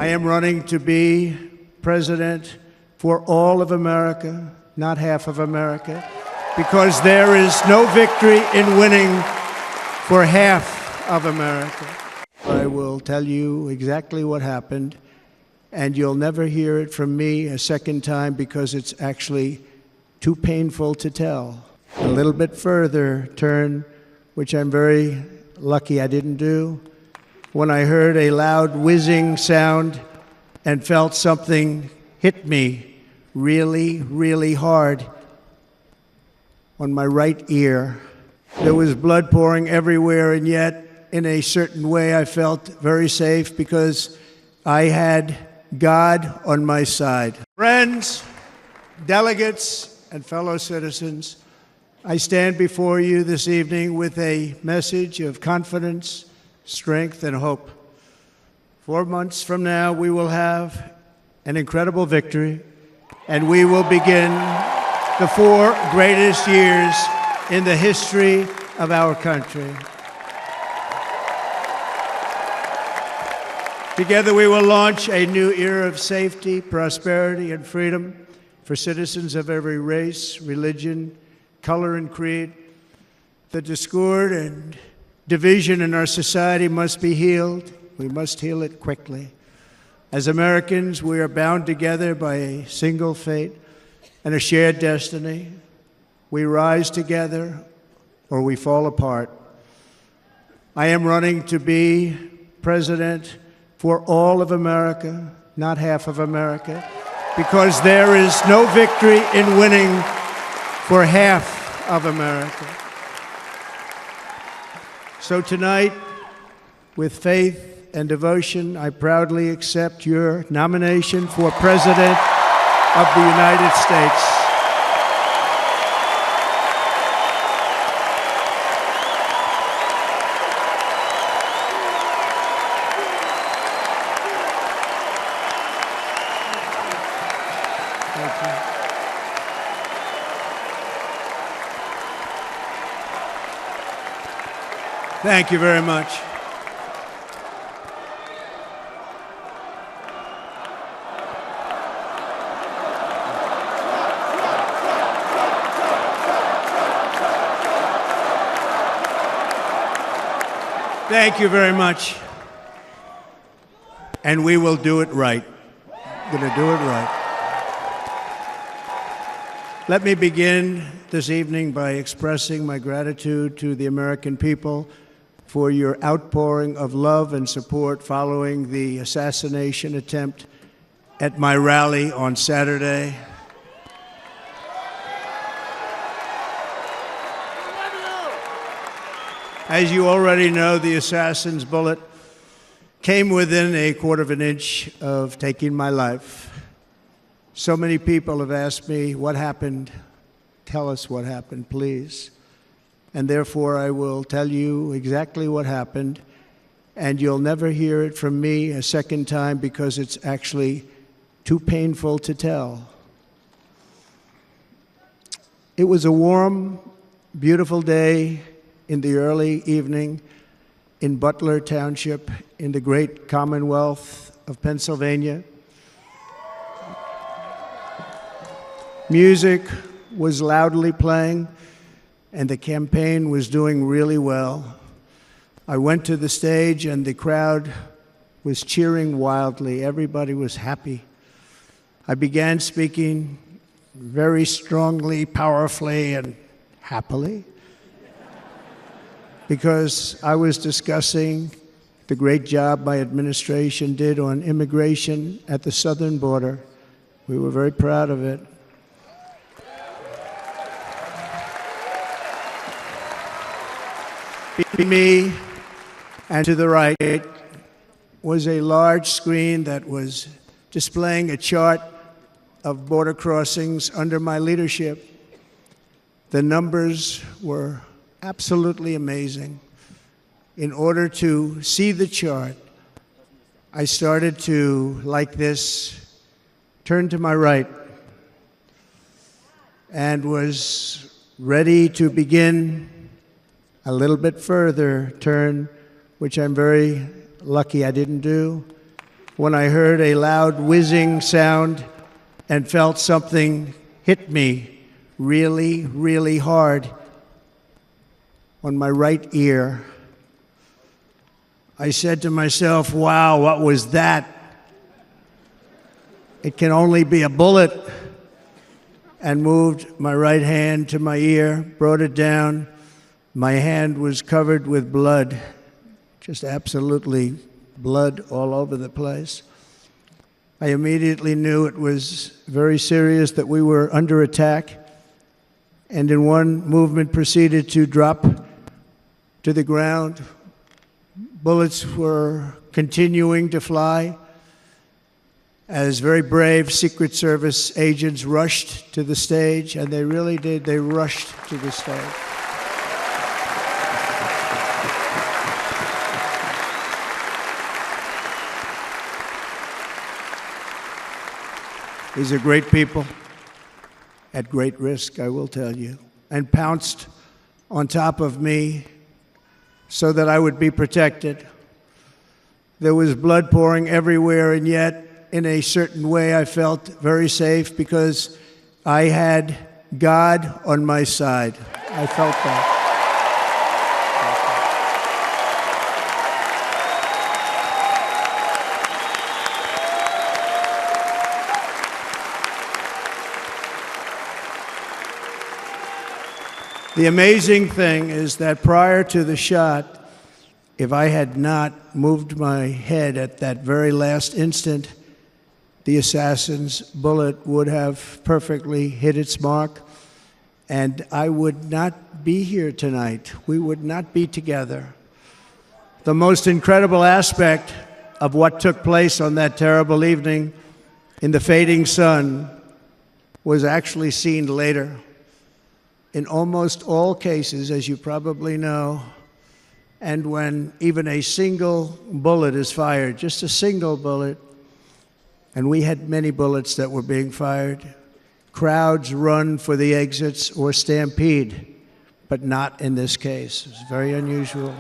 I am running to be president for all of America, not half of America, because there is no victory in winning for half of America. I will tell you exactly what happened, and you'll never hear it from me a second time because it's actually too painful to tell. A little bit further turn, which I'm very lucky I didn't do, when I heard a loud whizzing sound and felt something hit me really, really hard on my right ear. There was blood pouring everywhere, and yet, in a certain way, I felt very safe because I had God on my side. Friends, delegates, and fellow citizens, I stand before you this evening with a message of confidence, strength, and hope. 4 months from now, we will have an incredible victory, and we will begin the 4 greatest years in the history of our country. Together, we will launch a new era of safety, prosperity, and freedom for citizens of every race, religion, color, and creed. The discord and division in our society must be healed. We must heal it quickly. As Americans, we are bound together by a single fate and a shared destiny. We rise together or we fall apart. I am running to be president for all of America, not half of America, because there is no victory in winning for half of America. So tonight, with faith and devotion, I proudly accept your nomination for President of the United States. Thank you. Thank you very much. Thank you very much. And we will do it right. We're going to do it right. Let me begin this evening by expressing my gratitude to the American people for your outpouring of love and support following the assassination attempt at my rally on Saturday. As you already know, the assassin's bullet came within a quarter of an inch of taking my life. So many people have asked me, what happened? Tell us what happened, please. And therefore, I will tell you exactly what happened, and you'll never hear it from me a second time because it's actually too painful to tell. It was a warm, beautiful day in the early evening in Butler Township in the great Commonwealth of Pennsylvania. Music was loudly playing, and the campaign was doing really well. I went to the stage, and the crowd was cheering wildly. Everybody was happy. I began speaking very strongly, powerfully, and happily, because I was discussing the great job my administration did on immigration at the southern border. We were very proud of it. Behind me and to the right was a large screen that was displaying a chart of border crossings under my leadership. The numbers were absolutely amazing. In order to see the chart, I started to, like this, turn to my right and was ready to begin a little bit further turn, which I'm very lucky I didn't do, when I heard a loud whizzing sound and felt something hit me really, really hard on my right ear. I said to myself, wow, what was that? It can only be a bullet. And moved my right hand to my ear, brought it down. My hand was covered with blood, just absolutely blood all over the place. I immediately knew it was very serious, that we were under attack, and in one movement proceeded to drop to the ground. Bullets were continuing to fly as very brave Secret Service agents rushed to the stage, and they really did. They rushed to the stage. These are great people at great risk, I will tell you, and pounced on top of me so that I would be protected. There was blood pouring everywhere, and yet, in a certain way, I felt very safe because I had God on my side. I felt that. The amazing thing is that prior to the shot, if I had not moved my head at that very last instant, the assassin's bullet would have perfectly hit its mark, and I would not be here tonight. We would not be together. The most incredible aspect of what took place on that terrible evening in the fading sun was actually seen later. In almost all cases, as you probably know, and when even a single bullet is fired, just a single bullet, and we had many bullets that were being fired, crowds run for the exits or stampede, but not in this case. It's very unusual.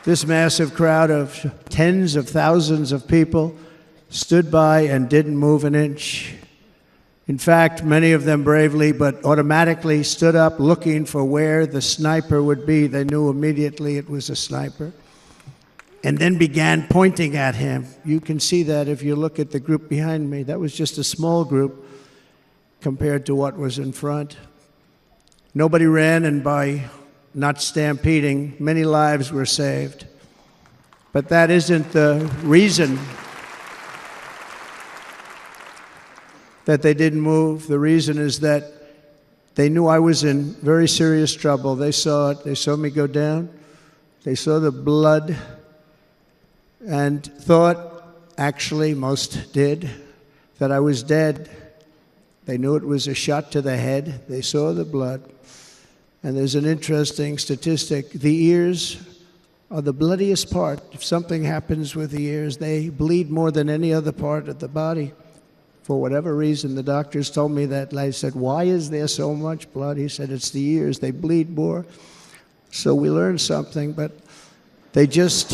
This massive crowd of tens of thousands of people stood by and didn't move an inch. In fact, many of them bravely but automatically stood up looking for where the sniper would be. They knew immediately it was a sniper, and then began pointing at him. You can see that if you look at the group behind me. That was just a small group compared to what was in front. Nobody ran, and by not stampeding, many lives were saved. But that isn't the reason that they didn't move. The reason is that they knew I was in very serious trouble. They saw it. They saw me go down. They saw the blood and thought, actually most did, that I was dead. They knew it was a shot to the head. They saw the blood. And there's an interesting statistic. The ears are the bloodiest part. If something happens with the ears, they bleed more than any other part of the body. For whatever reason, the doctors told me that. I said, why is there so much blood? He said, it's the ears. They bleed more. So we learned something, but they just,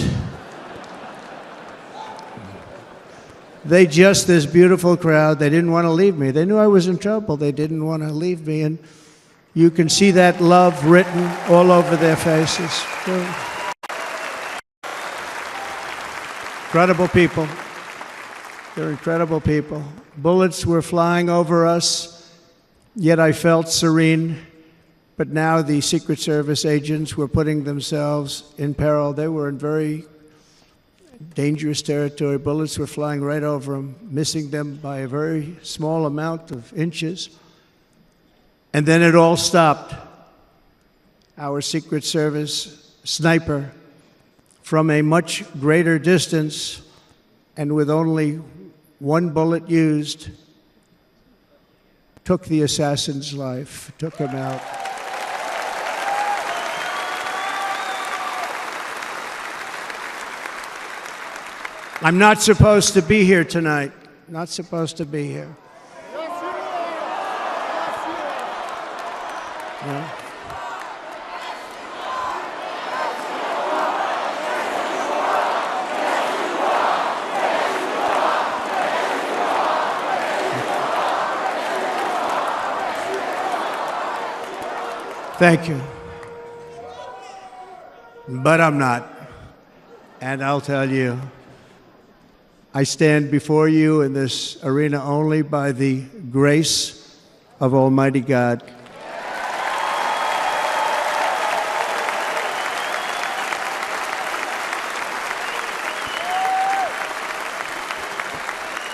this beautiful crowd, they didn't want to leave me. They knew I was in trouble. They didn't want to leave me. And you can see that love written all over their faces. Incredible people. They're incredible people. Bullets were flying over us, yet I felt serene. But now the Secret Service agents were putting themselves in peril. They were in very dangerous territory. Bullets were flying right over them, missing them by a very small amount of inches. And then it all stopped. Our Secret Service sniper, from a much greater distance and with only one bullet used, took the assassin's life, took him out. I'm not supposed to be here tonight. Not supposed to be here. No. Thank you. But I'm not. And I'll tell you, I stand before you in this arena only by the grace of Almighty God.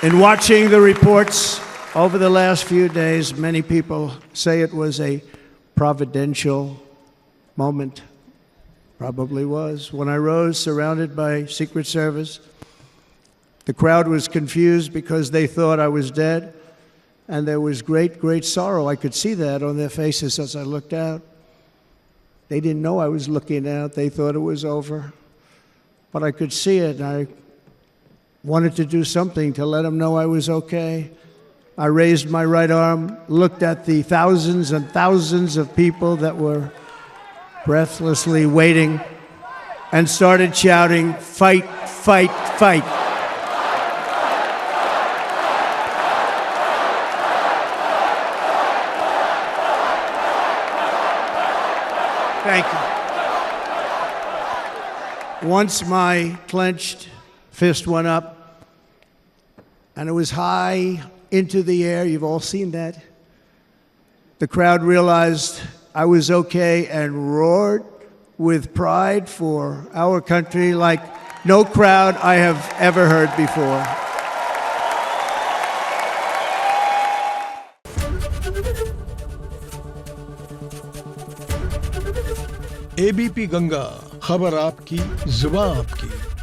In watching the reports over the last few days, many people say it was a providential moment. Probably was. When I rose surrounded by Secret Service, the crowd was confused because they thought I was dead, and there was great, great sorrow. I could see that on their faces as I looked out. They didn't know I was looking out. They thought it was over. But I could see it, and I wanted to do something to let them know I was okay. I raised my right arm, looked at the thousands and thousands of people that were breathlessly waiting, and started shouting, "Fight, fight, fight." Thank you. Once my clenched fist went up, and it was high into the air. You've all seen that. The crowd realized I was okay and roared with pride for our country like no crowd I have ever heard before. ABP Ganga, खबर आपकी जुबान आपकी।